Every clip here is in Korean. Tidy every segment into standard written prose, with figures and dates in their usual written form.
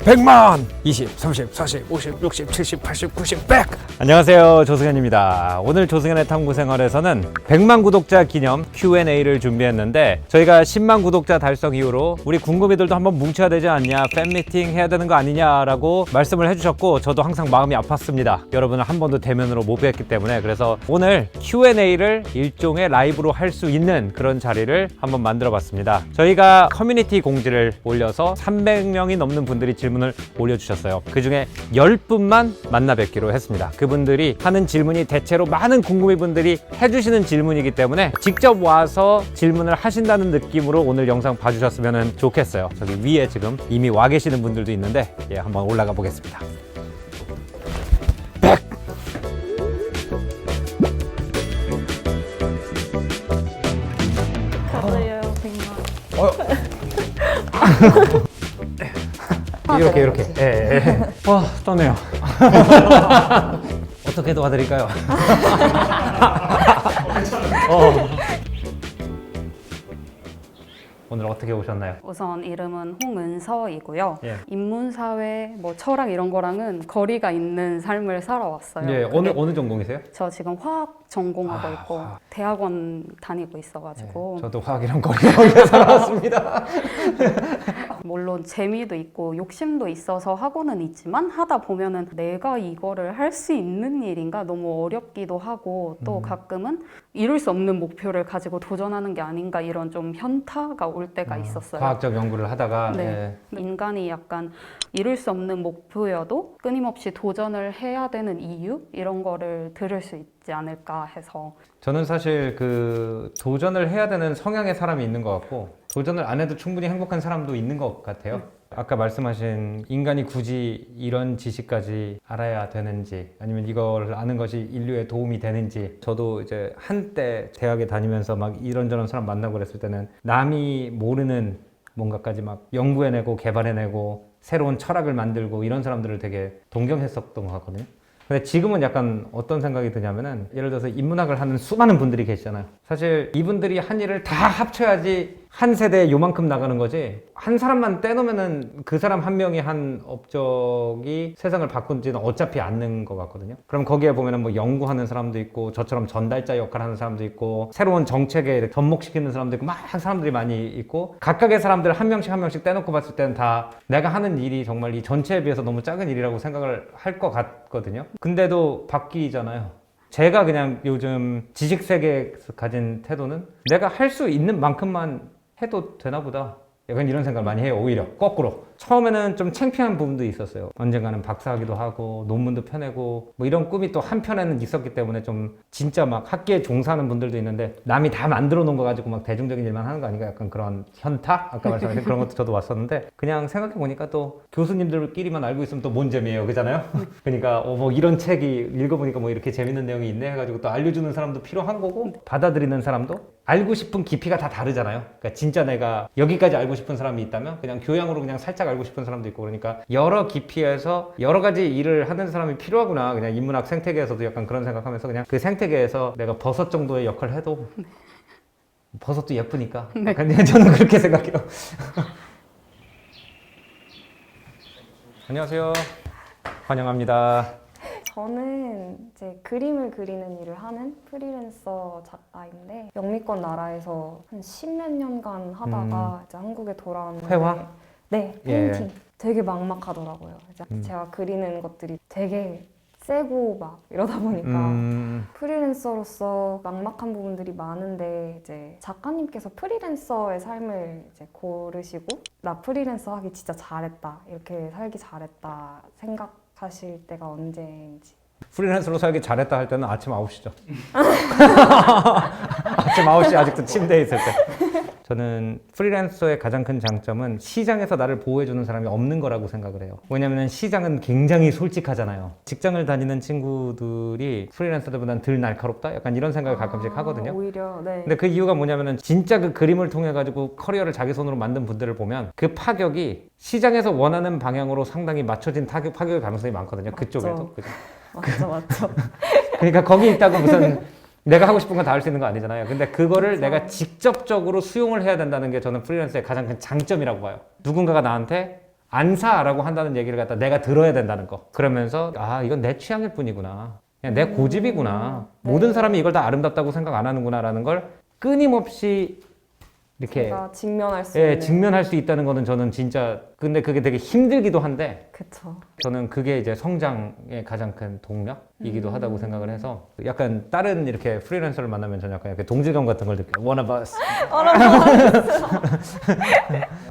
100만 20, 30, 40, 50, 60, 70, 80, 90, 100. 안녕하세요, 조승현입니다. 오늘 조승현의 탐구생활에서는 100만 구독자 기념 Q&A를 준비했는데 저희가 10만 구독자 달성 이후로 우리 궁금이들도 한번 뭉쳐야 되지 않냐, 팬미팅 해야 되는 거 아니냐라고 말씀을 해주셨고 저도 항상 마음이 아팠습니다. 여러분을 한 번도 대면으로 못 뵀기 때문에. 그래서 오늘 Q&A를 일종의 라이브로 할 수 있는 그런 자리를 한번 만들어 봤습니다. 저희가 커뮤니티 공지를 올려서 300명이 넘는 분들이 질문을 올려주셨어요. 그 중에 10분만 만나 뵙기로 했습니다. 그분들이 하는 질문이 대체로 많은 궁금해 분들이 해주시는 질문이기 때문에 직접 와서 질문을 하신다는 느낌으로 오늘 영상 봐주셨으면 좋겠어요. 저기 위에 지금 이미 와 계시는 분들도 있는데 한번 올라가 보겠습니다. 100! 저도요, 100만. 이렇게. 와, 떠네요. 어떻게 도와드릴까요? 오늘 어떻게 오셨나요? 우선 이름은 홍은서이고요. 예. 인문사회, 철학 이런 거랑은 거리가 있는 삶을 살아왔어요. 예, 어느 전공이세요? 저 지금 화학 전공하고 있고 화학. 대학원 다니고 있어가지고 저도 화학이랑 거리가 살아왔습니다. 물론 재미도 있고 욕심도 있어서 하고는 있지만 하다 보면은 내가 이거를 할 수 있는 일인가 너무 어렵기도 하고 또 가끔은 이룰 수 없는 목표를 가지고 도전하는 게 아닌가 이런 좀 현타가 올 때가 있었어요. 과학적 연구를 하다가 네. 인간이 약간 이룰 수 없는 목표여도 끊임없이 도전을 해야 되는 이유 이런 거를 들을 수 있지 않을까 해서. 저는 사실 그 도전을 해야 되는 성향의 사람이 있는 것 같고 도전을 안 해도 충분히 행복한 사람도 있는 것 같아요. 아까 말씀하신 인간이 굳이 이런 지식까지 알아야 되는지 아니면 이걸 아는 것이 인류에 도움이 되는지. 저도 이제 한때 대학에 다니면서 막 이런저런 사람 만나고 그랬을 때는 남이 모르는 뭔가까지 막 연구해내고 개발해내고 새로운 철학을 만들고 이런 사람들을 되게 동경했었던 것 같거든요. 근데 지금은 약간 어떤 생각이 드냐면은 예를 들어서 인문학을 하는 수많은 분들이 계시잖아요. 사실 이분들이 한 일을 다 합쳐야지 한 세대에 요만큼 나가는 거지 한 사람만 떼놓으면은 그 사람 한 명이 한 업적이 세상을 바꾼지는 어차피 않는 것 같거든요. 그럼 거기에 보면은 뭐 연구하는 사람도 있고 저처럼 전달자 역할을 하는 사람도 있고 새로운 정책에 접목시키는 사람도 있고 막 사람들이 많이 있고 각각의 사람들을 한 명씩 떼놓고 봤을 때는 다 내가 하는 일이 정말 이 전체에 비해서 너무 작은 일이라고 생각을 할 것 같거든요. 근데도 바뀌잖아요. 제가 그냥 요즘 지식 세계에서 가진 태도는 내가 할 수 있는 만큼만 해도 되나 보다. 약간 이런 생각을 많이 해요. 오히려 거꾸로. 처음에는 좀 창피한 부분도 있었어요. 언젠가는 박사하기도 하고 논문도 펴내고 뭐 이런 꿈이 또 한편에는 있었기 때문에 좀 진짜 막 학계에 종사하는 분들도 있는데 남이 다 만들어 놓은 거 가지고 막 대중적인 일만 하는 거 아닌가, 약간 그런 현타? 아까 말씀하신 그런 것도 저도 왔었는데 그냥 생각해 보니까 또 교수님들끼리만 알고 있으면 또 뭔 재미예요, 그잖아요. 그러니까 뭐 이런 책이 읽어보니까 뭐 이렇게 재밌는 내용이 있네 해가지고 또 알려주는 사람도 필요한 거고 받아들이는 사람도 알고 싶은 깊이가 다 다르잖아요. 그러니까 진짜 내가 여기까지 알고 싶은 사람이 있다면 그냥 교양으로 그냥 살짝 알고 싶은 사람도 있고, 그러니까 여러 깊이에서 여러 가지 일을 하는 사람이 필요하구나. 그냥 인문학 생태계에서도 약간 그런 생각하면서 그냥 그 생태계에서 내가 버섯 정도의 역할을 해도 버섯도 예쁘니까. 네. 근데 저는 그렇게 생각해요. 안녕하세요. 환영합니다. 저는 이제 그림을 그리는 일을 하는 프리랜서 작가인데 영미권 나라에서 한 10몇 년간 하다가 이제 한국에 돌아왔는데 회화? 네, 예. 페인팅. 되게 막막하더라고요. 이제 제가 그리는 것들이 되게 세고 막 이러다 보니까 프리랜서로서 막막한 부분들이 많은데 이제 작가님께서 프리랜서의 삶을 이제 고르시고 나 프리랜서 하기 진짜 잘했다, 이렇게 살기 잘했다 생각하실 때가 언제인지. 프리랜서로 살기 잘했다 할 때는 아침 9시죠. 아침 9시 아직도 침대에 있을 때. 저는 프리랜서의 가장 큰 장점은 시장에서 나를 보호해주는 사람이 없는 거라고 생각을 해요. 왜냐면 시장은 굉장히 솔직하잖아요. 직장을 다니는 친구들이 프리랜서들보다는 덜 날카롭다? 약간 이런 생각을 가끔씩 하거든요. 오히려, 네. 근데 그 이유가 뭐냐면은 진짜 그 그림을 통해 가지고 커리어를 자기 손으로 만든 분들을 보면 그 파격이 시장에서 원하는 방향으로 상당히 맞춰진 파격의 가능성이 많거든요. 맞죠. 그쪽에도. 그죠? 맞죠. 그러니까 거기 있다고 무슨 내가 하고 싶은 건 다 할 수 있는 거 아니잖아요. 근데 그거를 그렇죠. 내가 직접적으로 수용을 해야 된다는 게 저는 프리랜서의 가장 큰 장점이라고 봐요. 누군가가 나한테 안사라고 한다는 얘기를 갖다 내가 들어야 된다는 거. 그러면서 아 이건 내 취향일 뿐이구나. 그냥 내 고집이구나. 네. 모든 사람이 이걸 다 아름답다고 생각 안 하는구나라는 걸 끊임없이 이렇게 제가 직면할 수 예, 있는. 직면할 수 있다는 거는 저는 진짜 근데 그게 되게 힘들기도 한데 그쵸. 저는 그게 이제 성장의 가장 큰 동력이기도 하다고 생각을 해서 약간 다른 이렇게 프리랜서를 만나면 저는 약간 이렇게 동질감 같은 걸 느껴요. One of us.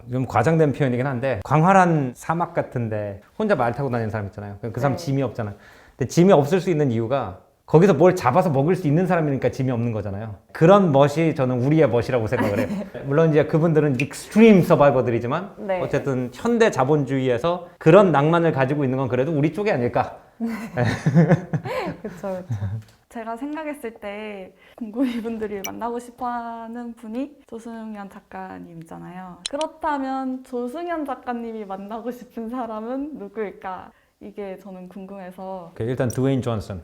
좀 과장된 표현이긴 한데 광활한 사막 같은데 혼자 말 타고 다니는 사람 있잖아요. 그 사람 네. 짐이 없잖아요. 근데 짐이 없을 수 있는 이유가 거기서 뭘 잡아서 먹을 수 있는 사람이니까 짐이 없는 거잖아요. 그런 멋이 저는 우리의 멋이라고 생각을 해요. 물론 이제 그분들은 익스트림 서바이버들이지만 네. 어쨌든 현대 자본주의에서 그런 낭만을 가지고 있는 건 그래도 우리 쪽이 아닐까. 그쵸. 제가 생각했을 때 공구이분들이 만나고 싶어하는 분이 조승연 작가님이잖아요. 그렇다면 조승연 작가님이 만나고 싶은 사람은 누구일까? 이게 저는 궁금해서. 오케이, 일단 드웨인 존슨.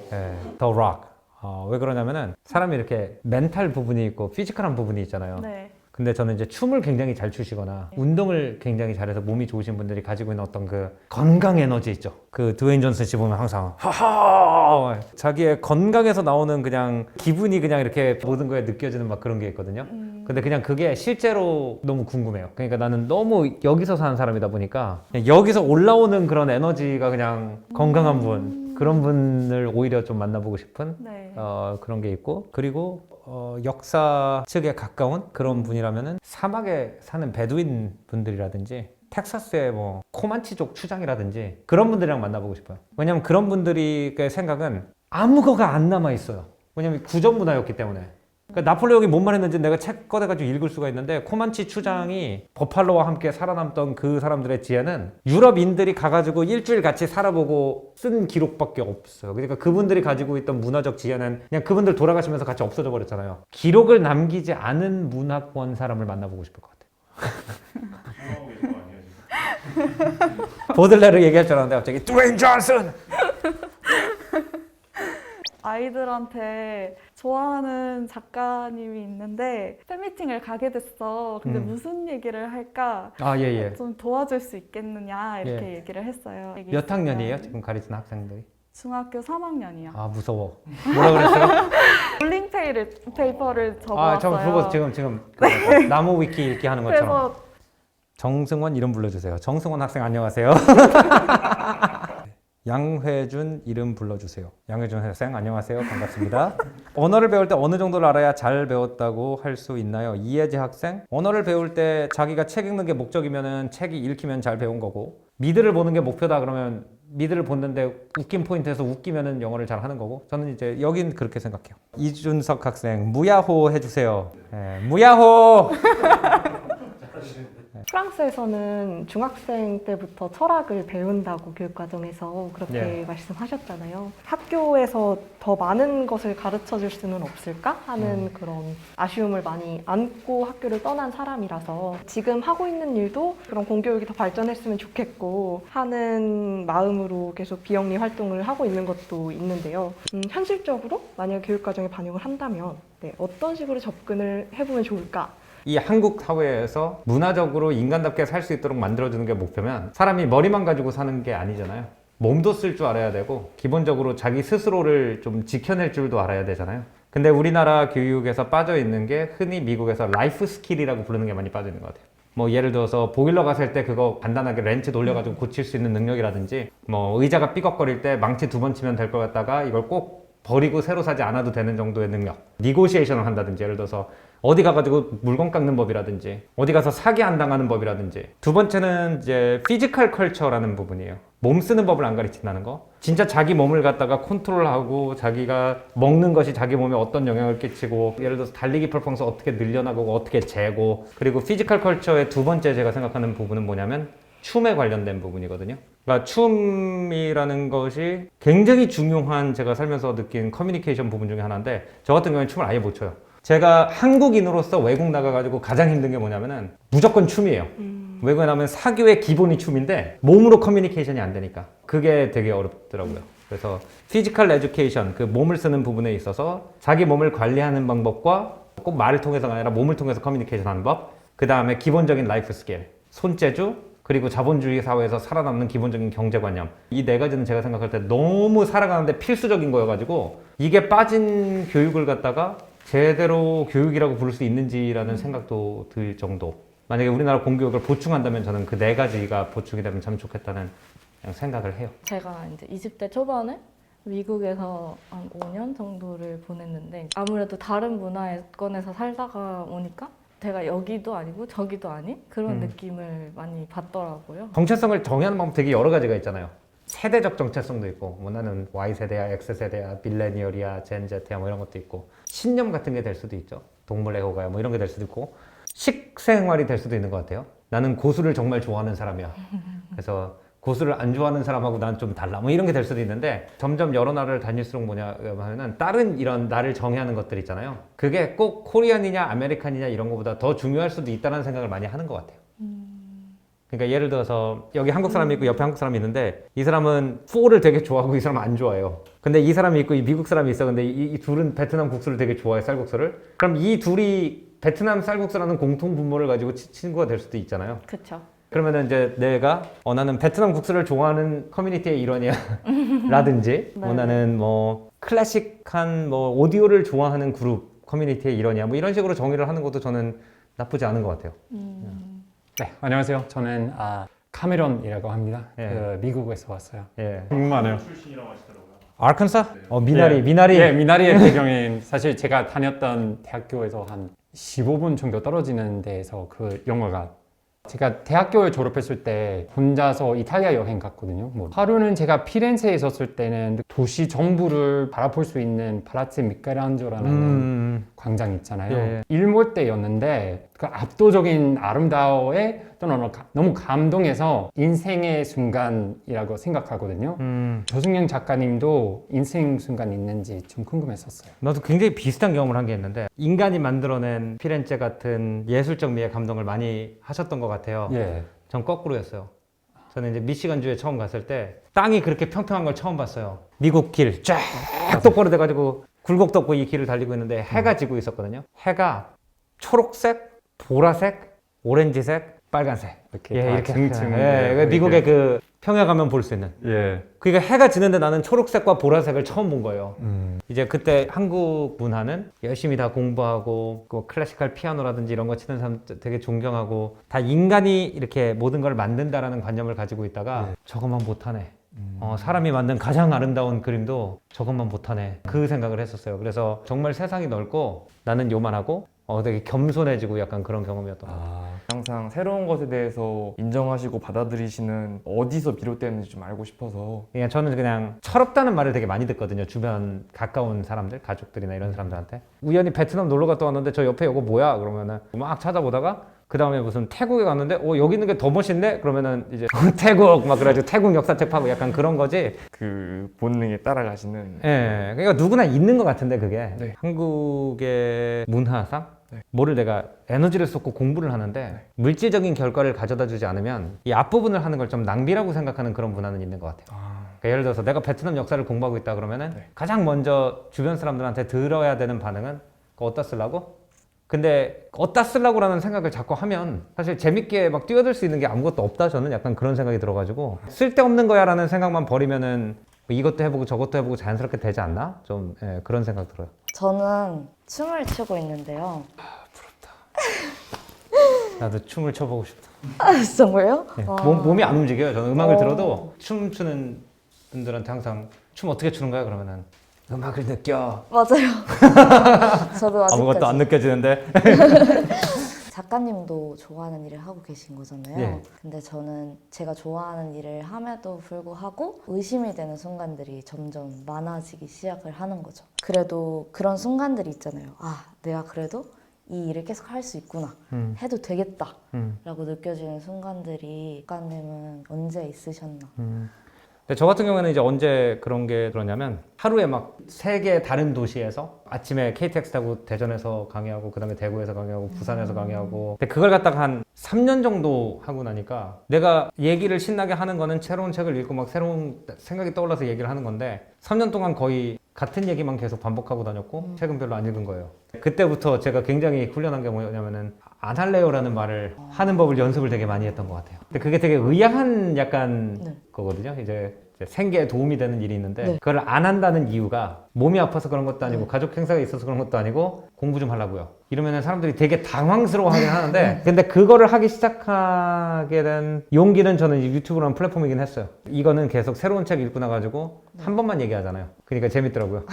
네, 더 록. 왜 그러냐면은 사람이 이렇게 멘탈 부분이 있고 피지컬한 부분이 있잖아요. 네. 근데 저는 이제 춤을 굉장히 잘 추시거나 운동을 굉장히 잘해서 몸이 좋으신 분들이 가지고 있는 어떤 그 건강 에너지 있죠. 그 드웨인 존슨 씨 보면 항상 하하 자기의 건강에서 나오는 그냥 기분이 그냥 이렇게 모든 거에 느껴지는 막 그런 게 있거든요. 근데 그냥 그게 실제로 너무 궁금해요. 그러니까 나는 너무 여기서 사는 사람이다 보니까 그냥 여기서 올라오는 그런 에너지가 그냥 건강한 분 그런 분을 오히려 좀 만나보고 싶은 네. 그런 게 있고 그리고 역사 측에 가까운 그런 분이라면은 사막에 사는 베두인 분들이라든지 텍사스의 뭐 코만치족 추장이라든지 그런 분들이랑 만나보고 싶어요. 왜냐면 그런 분들의 생각은 아무거가 안 남아 있어요. 왜냐면 구전 문화였기 때문에. 그러니까 나폴레옹이 뭔 말했는지 내가 책 꺼내가지고 읽을 수가 있는데 코만치 추장이 버팔로와 함께 살아남던 그 사람들의 지혜는 유럽인들이 가가지고 일주일 같이 살아보고 쓴 기록밖에 없어요. 그러니까 그분들이 가지고 있던 문화적 지혜는 그냥 그분들 돌아가시면서 같이 없어져 버렸잖아요. 기록을 남기지 않은 문화권 사람을 만나보고 싶을 것 같아요. 보들레르 얘기할 줄 알았는데 갑자기 드웨인 존슨! 아이들한테 좋아하는 작가님이 있는데 팬미팅을 가게 됐어. 근데 무슨 얘기를 할까? 예. 좀 도와줄 수 있겠느냐 이렇게 예. 얘기를 했어요. 몇 학년이에요? 지금 가르치는 학생들이? 중학교 3학년이요. 아 무서워. 뭐라 그랬어요? 롤링 페이퍼를 적어왔어요. 저 그거 지금 그 나무 위키 읽기 하는 것처럼. 그래서 정승원 이름 불러주세요. 정승원 학생 안녕하세요. 양회준 이름 불러주세요. 양회준 학생 안녕하세요. 반갑습니다. 언어를 배울 때 어느 정도를 알아야 잘 배웠다고 할 수 있나요? 이혜지 학생 언어를 배울 때 자기가 책 읽는 게 목적이면은 책이 읽히면 잘 배운 거고 미드를 보는 게 목표다 그러면 미드를 보는데 웃긴 포인트에서 웃기면은 영어를 잘 하는 거고 저는 이제 여긴 그렇게 생각해요. 이준석 학생 무야호 해주세요. 네, 무야호. 프랑스에서는 중학생 때부터 철학을 배운다고 교육과정에서 그렇게 말씀하셨잖아요. 학교에서 더 많은 것을 가르쳐 줄 수는 없을까 하는 그런 아쉬움을 많이 안고 학교를 떠난 사람이라서 지금 하고 있는 일도 그런 공교육이 더 발전했으면 좋겠고 하는 마음으로 계속 비영리 활동을 하고 있는 것도 있는데요. 현실적으로 만약 교육과정에 반영을 한다면 어떤 식으로 접근을 해보면 좋을까? 이 한국 사회에서 문화적으로 인간답게 살 수 있도록 만들어주는 게 목표면 사람이 머리만 가지고 사는 게 아니잖아요. 몸도 쓸 줄 알아야 되고 기본적으로 자기 스스로를 좀 지켜낼 줄도 알아야 되잖아요. 근데 우리나라 교육에서 빠져 있는 게 흔히 미국에서 라이프 스킬이라고 부르는 게 많이 빠져 있는 것 같아요. 뭐 예를 들어서 보일러 갔을 때 그거 간단하게 렌치 돌려가지고 고칠 수 있는 능력이라든지 뭐 의자가 삐걱거릴 때 망치 2번 치면 될 것 같다가 이걸 꼭 버리고 새로 사지 않아도 되는 정도의 능력. 니고시에이션을 한다든지 예를 들어서 어디 가가지고 물건 깎는 법이라든지 어디 가서 사기 안 당하는 법이라든지 두 번째는 이제 피지컬 컬처라는 부분이에요. 몸 쓰는 법을 안 가르친다는 거. 진짜 자기 몸을 갖다가 컨트롤하고 자기가 먹는 것이 자기 몸에 어떤 영향을 끼치고 예를 들어서 달리기 퍼포먼스 어떻게 늘려나가고 어떻게 재고 그리고 피지컬 컬처의 두 번째 제가 생각하는 부분은 뭐냐면 춤에 관련된 부분이거든요. 그러니까 춤이라는 것이 굉장히 중요한 제가 살면서 느낀 커뮤니케이션 부분 중에 하나인데 저 같은 경우는 춤을 아예 못 춰요. 제가 한국인으로서 외국 나가가지고 가장 힘든 게 뭐냐면은 무조건 춤이에요. 외국에 나면 사교의 기본이 춤인데 몸으로 커뮤니케이션이 안 되니까 그게 되게 어렵더라고요. 그래서 피지컬 에듀케이션, 그 몸을 쓰는 부분에 있어서 자기 몸을 관리하는 방법과 꼭 말을 통해서가 아니라 몸을 통해서 커뮤니케이션 하는 법, 그 다음에 기본적인 라이프 스킬, 손재주, 그리고 자본주의 사회에서 살아남는 기본적인 경제관념. 이 네 가지는 제가 생각할 때 너무 살아가는데 필수적인 거여가지고 이게 빠진 교육을 갖다가 제대로 교육이라고 부를 수 있는지라는 생각도 들 정도. 만약에 우리나라 공교육을 보충한다면 저는 그 네 가지가 보충이 되면 참 좋겠다는 그냥 생각을 해요. 제가 이제 20대 초반에 미국에서 한 5년 정도를 보냈는데 아무래도 다른 문화권에서 살다가 오니까 제가 여기도 아니고 저기도 아닌 그런 느낌을 많이 받더라고요. 정체성을 정의하는 방법 되게 여러 가지가 있잖아요. 세대적 정체성도 있고, 뭐 나는 Y세대야, X세대야, 밀레니얼이야, 젠제트야 뭐 이런 것도 있고, 신념 같은 게 될 수도 있죠. 동물 애호가야 뭐 이런 게 될 수도 있고, 식생활이 될 수도 있는 것 같아요. 나는 고수를 정말 좋아하는 사람이야. 그래서 고수를 안 좋아하는 사람하고 난 좀 달라. 뭐 이런 게 될 수도 있는데 점점 여러 나라를 다닐수록 뭐냐 하면은 다른 이런 나를 정의하는 것들 있잖아요. 그게 꼭 코리안이냐 아메리칸이냐 이런 것보다 더 중요할 수도 있다는 생각을 많이 하는 것 같아요. 그러니까 예를 들어서 여기 한국 사람이 있고 옆에 한국 사람이 있는데 이 사람은 포를 되게 좋아하고 이 사람은 안 좋아해요. 근데 이 사람이 있고 이 미국 사람이 있어. 근데 이 둘은 베트남 국수를 되게 좋아해, 쌀국수를. 그럼 이 둘이 베트남 쌀국수라는 공통 분모를 가지고 친구가 될 수도 있잖아요. 그쵸. 그러면은 이제 내가 나는 베트남 국수를 좋아하는 커뮤니티의 일원이야 라든지 네. 나는 뭐 클래식한 뭐 오디오를 좋아하는 그룹 커뮤니티의 일원이야 뭐 이런 식으로 정의를 하는 것도 저는 나쁘지 않은 것 같아요. 네, 안녕하세요. 저는 카메론이라고 합니다. 예. 그 미국에서 왔어요. 예. 궁금하네요. 아르칸사? 미나리, 예. 미나리. 예, 미나리의 배경인 사실 제가 다녔던 대학교에서 한 15분 정도 떨어지는 데에서 그 영화가 제가 대학교를 졸업했을 때 혼자서 이탈리아 여행 갔거든요. 뭐 하루는 제가 피렌체에 있었을 때는 도시 전부를 바라볼 수 있는 팔라츠 미켈란조라는 광장 있잖아요. 예. 일몰 때였는데 그 압도적인 아름다움에 또 너무 감동해서 인생의 순간이라고 생각하거든요. 조승영 작가님도 인생 순간 있는지 좀 궁금했었어요. 나도 굉장히 비슷한 경험을 한 게 있는데 인간이 만들어낸 피렌체 같은 예술적 미의 감동을 많이 하셨던 것 같아요. 예. 전 거꾸로였어요. 저는 이제 미시간주에 처음 갔을 때 땅이 그렇게 평평한 걸 처음 봤어요. 미국 길 쫙 똑바로 돼가지고 굴곡도 없고 이 길을 달리고 있는데 해가 지고 있었거든요. 해가 초록색, 보라색, 오렌지색, 빨간색 이렇게 다 층층. 예, 미국의 그 평야 가면 볼 수 있는. 예. 그러니까 해가 지는데 나는 초록색과 보라색을 처음 본 거예요. 이제 그때 한국 문화는 열심히 다 공부하고 그 클래시컬 피아노라든지 이런 거 치는 사람 되게 존경하고 다 인간이 이렇게 모든 걸 만든다라는 관념을 가지고 있다가 저것만 못하네. 사람이 만든 가장 아름다운 그림도 저것만 못하네. 그 생각을 했었어요. 그래서 정말 세상이 넓고 나는 요만하고 되게 겸손해지고 약간 그런 경험이었던 것 같아요. 항상 새로운 것에 대해서 인정하시고 받아들이시는 어디서 비롯되는지 좀 알고 싶어서. 그냥 저는 그냥 철없다는 말을 되게 많이 듣거든요. 주변 가까운 사람들, 가족들이나 이런 사람들한테. 우연히 베트남 놀러 갔다 왔는데 저 옆에 이거 뭐야? 그러면은 막 찾아보다가 그 다음에 무슨 태국에 갔는데 여기 있는 게 더 멋있네? 그러면은 이제 태국 막 그래가지고 태국 역사책 파고 약간 그런 거지. 그 본능에 따라가시는. 예, 그러니까 누구나 있는 것 같은데 그게. 네. 한국의 문화상 네. 뭐를 내가 에너지를 쏟고 공부를 하는데 물질적인 결과를 가져다 주지 않으면 이 앞부분을 하는 걸 좀 낭비라고 생각하는 그런 문화는 있는 것 같아요. 그러니까 예를 들어서 내가 베트남 역사를 공부하고 있다 그러면은 네. 가장 먼저 주변 사람들한테 들어야 되는 반응은 그거 어디다 쓰려고? 근데 어디다 쓰려고라는 생각을 자꾸 하면 사실 재밌게 막 뛰어들 수 있는 게 아무것도 없다. 저는 약간 그런 생각이 들어가지고 쓸데없는 거야 라는 생각만 버리면은 이것도 해보고 저것도 해보고 자연스럽게 되지 않나? 좀 그런 생각 들어요. 저는 춤을 추고 있는데요. 나도 춤을 춰보고 싶다. 아, 정말요? 예, 와. 몸이 안 움직여요. 저는 음악을 어. 들어도 춤추는 분들한테 항상 춤 어떻게 추는 거야? 그러면은 음악을 느껴. 맞아요. 저도 아직까지 아무것도 안 느껴지는데. 작가님도 좋아하는 일을 하고 계신 거잖아요. 예. 근데 저는 제가 좋아하는 일을 함에도 불구하고 의심이 되는 순간들이 점점 많아지기 시작을 하는 거죠. 그래도 그런 순간들이 있잖아요. 아, 내가 그래도 이 일을 계속 할 수 있구나. 해도 되겠다. 라고 느껴지는 순간들이 작가님은 언제 있으셨나? 근데 저 같은 경우에는 이제 언제 그런 게 들었냐면 하루에 막 3개 다른 도시에서 아침에 KTX 타고 대전에서 강의하고 그다음에 대구에서 강의하고 부산에서 강의하고 근데 그걸 갖다가 한 3년 정도 하고 나니까 내가 얘기를 신나게 하는 거는 새로운 책을 읽고 막 새로운 생각이 떠올라서 얘기를 하는 건데 3년 동안 거의 같은 얘기만 계속 반복하고 다녔고 책은 별로 안 읽은 거예요. 그때부터 제가 굉장히 훈련한 게 뭐냐면은 안 할래요라는 말을 하는 법을 연습을 되게 많이 했던 것 같아요. 근데 그게 되게 의아한 약간 네. 거거든요. 이제 생계에 도움이 되는 일이 있는데 네. 그걸 안 한다는 이유가 몸이 아파서 그런 것도 아니고 네. 가족 행사가 있어서 그런 것도 아니고 공부 좀 하려고요. 이러면은 사람들이 되게 당황스러워하긴 하는데 근데 그거를 하기 시작하게 된 용기는 저는 이 유튜브라는 플랫폼이긴 했어요. 이거는 계속 새로운 책 읽고 나가지고 한 번만 얘기하잖아요. 그러니까 재밌더라고요.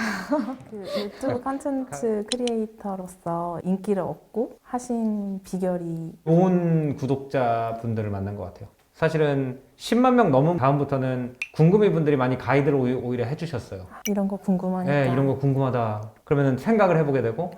그 유튜브 콘텐츠 크리에이터로서 인기를 얻고 하신 비결이 좋은 구독자분들을 만난 것 같아요. 사실은 10만 명 넘은 다음부터는 궁금해 분들이 많이 가이드를 오히려 해주셨어요. 이런 거 궁금하니까 네, 이런 거 궁금하다. 그러면 생각을 해보게 되고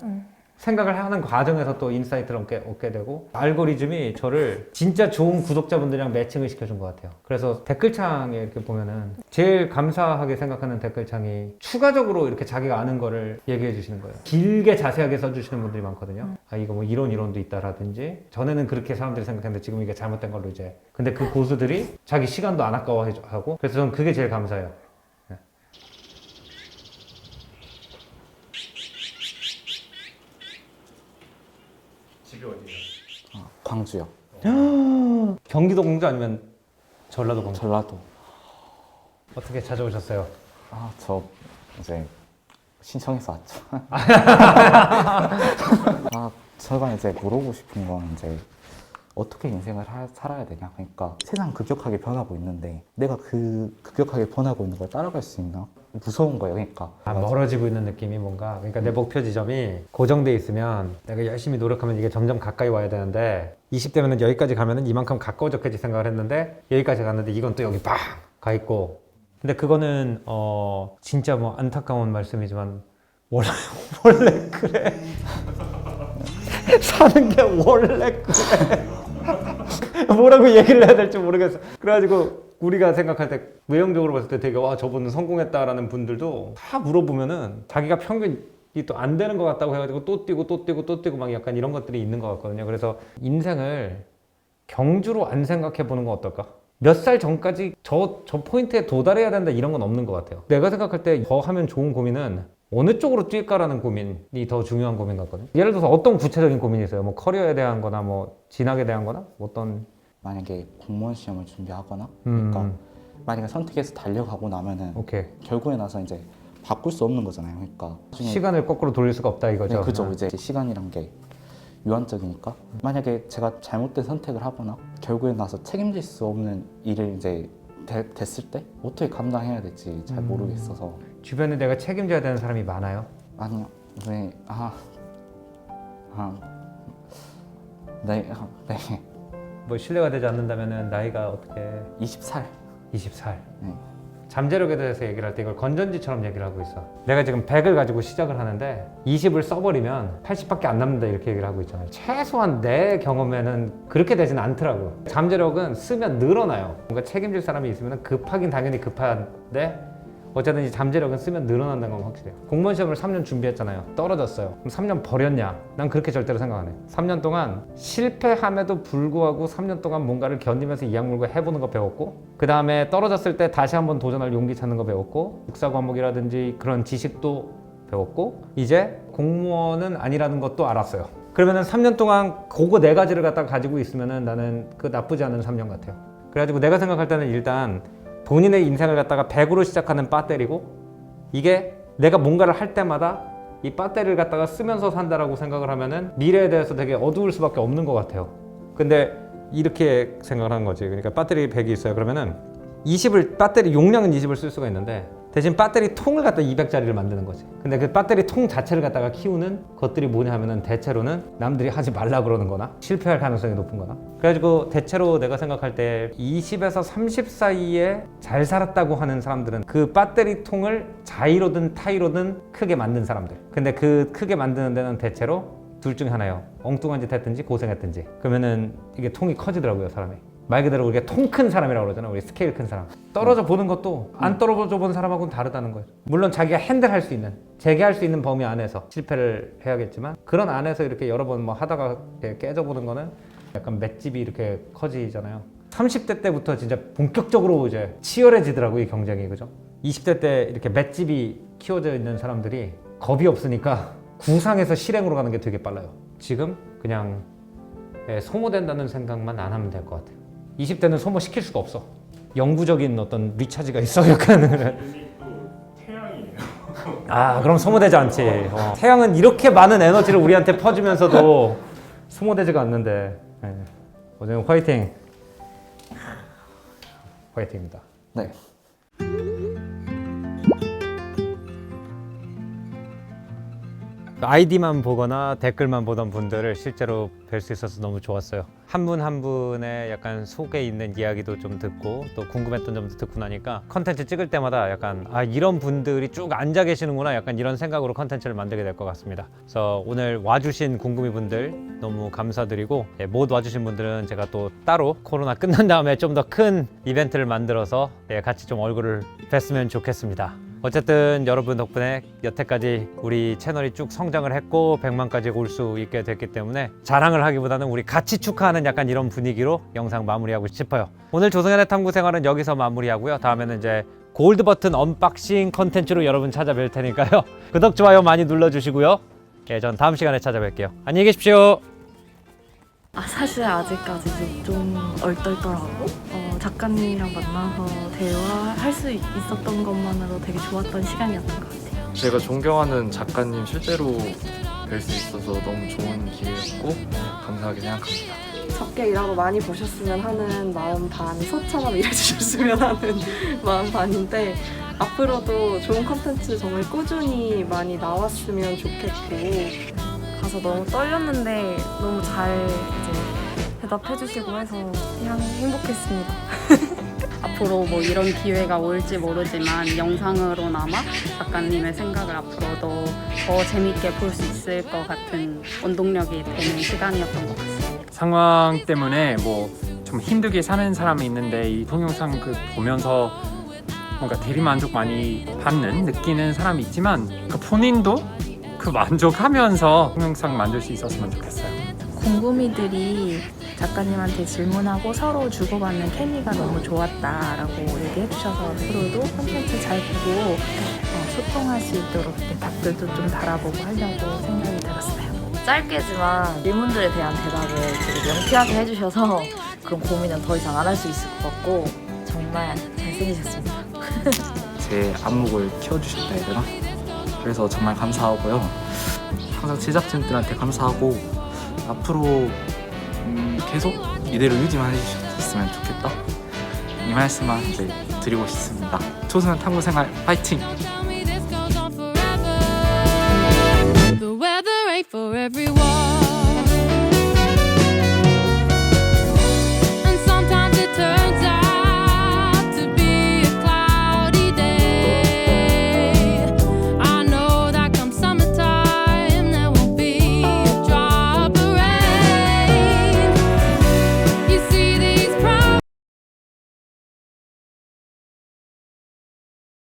생각을 하는 과정에서 또 인사이트를 얻게 되고 알고리즘이 저를 진짜 좋은 구독자분들이랑 매칭을 시켜준 것 같아요. 그래서 댓글창에 이렇게 보면은 제일 감사하게 생각하는 댓글창이 추가적으로 이렇게 자기가 아는 거를 얘기해 주시는 거예요. 길게 자세하게 써주시는 분들이 많거든요. 아 이거 뭐 이론도 있다라든지 전에는 그렇게 사람들이 생각했는데 지금 이게 잘못된 걸로 이제 근데 그 고수들이 자기 시간도 안 아까워하고 그래서 저는 그게 제일 감사해요. 광주요. 경기도 공주 아니면 전라도 공주? 전라도. 어떻게 찾아오셨어요? 저 이제 신청해서 왔죠. 제가 이제 물어보고 싶은 건 이제 어떻게 인생을 살아야 되냐. 그러니까 세상 급격하게 변하고 있는데 내가 그 급격하게 변하고 있는 걸 따라갈 수 있나? 무서운 거예요. 그러니까 멀어지고 있는 느낌이 뭔가 그러니까 내 목표 지점이 고정돼 있으면 내가 열심히 노력하면 이게 점점 가까이 와야 되는데 20대면 여기까지 가면은 이만큼 가까워졌겠지 생각을 했는데 여기까지 갔는데 이건 또 여기 빡 가 있고 근데 그거는 진짜 뭐 안타까운 말씀이지만 원래 그래 사는 게 원래 그래 뭐라고 얘기를 해야 될지 모르겠어. 그래가지고 우리가 생각할 때 외형적으로 봤을 때 되게 와 저분은 성공했다라는 분들도 다 물어보면은 자기가 평균이 또 안 되는 것 같다고 해가지고 또 뛰고 막 약간 이런 것들이 있는 것 같거든요. 그래서 인생을 경주로 안 생각해 보는 건 어떨까? 몇 살 전까지 저 포인트에 도달해야 된다 이런 건 없는 것 같아요. 내가 생각할 때 더 하면 좋은 고민은 어느 쪽으로 뛸까라는 고민이 더 중요한 고민 같거든요. 예를 들어서 어떤 구체적인 고민이 있어요? 뭐 커리어에 대한 거나 뭐 진학에 대한 거나 어떤 만약에 공무원 시험을 준비하거나 그러니까 만약에 선택해서 달려가고 나면은 오케이. 결국에 나서 이제 바꿀 수 없는 거잖아요. 그러니까 시간을 거꾸로 돌릴 수가 없다 이거죠. 네, 그죠. 이제 시간이란 게 유한적이니까 만약에 제가 잘못된 선택을 하거나 결국에 나서 책임질 수 없는 일을 이제 됐을 때 어떻게 감당해야 될지 잘 모르겠어서 주변에 내가 책임져야 되는 사람이 많아요? 아니요. 네. 네. 뭐 신뢰가 되지 않는다면은 나이가 어떻게 20살. 20살. 네. 잠재력에 대해서 얘기를 할 때 이걸 건전지처럼 얘기를 하고 있어. 내가 지금 100을 가지고 시작을 하는데 20을 써버리면 80밖에 안 남는다 이렇게 얘기를 하고 있잖아요. 최소한 내 경험에는 그렇게 되진 않더라고요. 잠재력은 쓰면 늘어나요. 뭔가 책임질 사람이 있으면 급하긴 당연히 급한데 어쨌든 이 잠재력은 쓰면 늘어난다는 건 확실해요. 공무원 시험을 3년 준비했잖아요. 떨어졌어요. 그럼 3년 버렸냐? 난 그렇게 절대로 생각 안 해요. 3년 동안 실패함에도 불구하고 3년 동안 뭔가를 견디면서 이악 물고 해보는 거 배웠고 그 다음에 떨어졌을 때 다시 한번 도전할 용기 찾는 거 배웠고 육사 과목이라든지 그런 지식도 배웠고 이제 공무원은 아니라는 것도 알았어요. 그러면은 3년 동안 그거 4가지를 갖다가 가지고 있으면은 나는 그 나쁘지 않은 3년 같아요. 그래가지고 내가 생각할 때는 일단 본인의 인생을 갖다가 100으로 시작하는 배터리고 이게 내가 뭔가를 할 때마다 이 배터리를 갖다가 쓰면서 산다라고 생각을 하면은 미래에 대해서 되게 어두울 수밖에 없는 것 같아요. 근데 이렇게 생각을 하는 거지. 그러니까 배터리 100이 있어요. 그러면은 배터리 용량은 20을 쓸 수가 있는데 대신 배터리 통을 갖다 200짜리를 만드는 거지. 근데 그 배터리 통 자체를 갖다가 키우는 것들이 뭐냐 하면은 대체로는 남들이 하지 말라 그러는 거나 실패할 가능성이 높은 거나 그래가지고 대체로 내가 생각할 때 20에서 30 사이에 잘 살았다고 하는 사람들은 그 배터리 통을 자이로든 타이로든 크게 만든 사람들. 근데 그 크게 만드는 데는 대체로 둘 중에 하나예요. 엉뚱한 짓 했든지 고생했든지. 그러면은 이게 통이 커지더라고요, 사람이. 말 그대로 우리가 통 큰 사람이라고 그러잖아. 우리 스케일 큰 사람. 떨어져 보는 것도 안 떨어져 본 사람하고는 다르다는 거예요. 물론 자기가 핸들할 수 있는, 재개할 수 있는 범위 안에서 실패를 해야겠지만 그런 안에서 이렇게 여러 번 뭐 하다가 이렇게 깨져보는 거는 약간 맷집이 이렇게 커지잖아요. 30대 때부터 진짜 본격적으로 이제 치열해지더라고요, 이 경쟁이. 그죠? 20대 때 이렇게 맷집이 키워져 있는 사람들이 겁이 없으니까 구상에서 실행으로 가는 게 되게 빨라요. 지금 그냥 소모된다는 생각만 안 하면 될 것 같아요. 20대는 소모시킬 수가 없어. 영구적인 어떤 리차지가 있어. 약간 아, 그럼 소모되지 않지. 태양은 이렇게 많은 에너지를 우리한테 퍼주면서도 소모되지가 않는데. 오늘 화이팅. 화이팅입니다. 네. 아이디만 보거나 댓글만 보던 분들을 실제로 뵐 수 있어서 너무 좋았어요. 한 분 한 분의 약간 속에 있는 이야기도 좀 듣고 또 궁금했던 점도 듣고 나니까 컨텐츠 찍을 때마다 약간 아, 이런 분들이 쭉 앉아 계시는구나, 약간 이런 생각으로 컨텐츠를 만들게 될 것 같습니다. 그래서 오늘 와주신 궁금이 분들 너무 감사드리고, 못 와주신 분들은 제가 또 따로 코로나 끝난 다음에 좀 더 큰 이벤트를 만들어서 같이 좀 얼굴을 뵀으면 좋겠습니다. 어쨌든 여러분 덕분에 여태까지 우리 채널이 쭉 성장을 했고 100만까지 올 수 있게 됐기 때문에 자랑을 하기보다는 우리 같이 축하하는 약간 이런 분위기로 영상 마무리하고 싶어요. 오늘 조성현의 탐구 생활은 여기서 마무리하고요. 다음에는 이제 골드 버튼 언박싱 컨텐츠로 여러분 찾아뵐 테니까요. 구독, 좋아요 많이 눌러주시고요. 전 다음 시간에 찾아뵐게요. 안녕히 계십시오. 사실 아직까지도 좀 얼떨떨하고 작가님이랑 만나서 대화할 수 있었던 것만으로 되게 좋았던 시간이었던 것 같아요. 제가 존경하는 작가님 실제로 뵐 수 있어서 너무 좋은 기회였고 감사하게 생각합니다. 적게 일하고 많이 보셨으면 하는 마음 반, 소처럼 일해주셨으면 하는 마음 반인데 앞으로도 좋은 컨텐츠 정말 꾸준히 많이 나왔으면 좋겠고, 가서 너무 떨렸는데 너무 잘 이제 대답해주시고 해서 그냥 행복했습니다. 앞으로 뭐 이런 기회가 올지 모르지만 영상으로나마 작가님의 생각을 앞으로도 더 재밌게 볼 수 있을 것 같은 원동력이 되는 시간이었던 것 같습니다. 상황 때문에 뭐 좀 힘들게 사는 사람이 있는데 이 동영상 보면서 뭔가 대리만족 많이 느끼는 사람이 있지만 그 본인도 그 만족하면서 동영상 만들 수 있었으면 좋겠어요. 궁금이들이 작가님한테 질문하고 서로 주고받는 케미가 너무 좋았다라고 얘기해 주셔서 앞으로도 콘텐츠 잘 보고 소통할 수 있도록 댓글도 좀 달아보고 하려고 생각이 들었어요. 짧게지만 질문들에 대한 대답을 되게 명쾌하게 해주셔서 그런 고민은 더 이상 안 할 수 있을 것 같고 정말 잘생기셨습니다. 제 안목을 키워주셨다 해야 되나? 그래서 정말 감사하고요. 항상 제작진들한테 감사하고 앞으로 계속 이대로 유지만 해주셨으면 좋겠다. 이 말씀만 이제 드리고 싶습니다. 조선의 탐구 생활 파이팅! The weather ain't for everyone.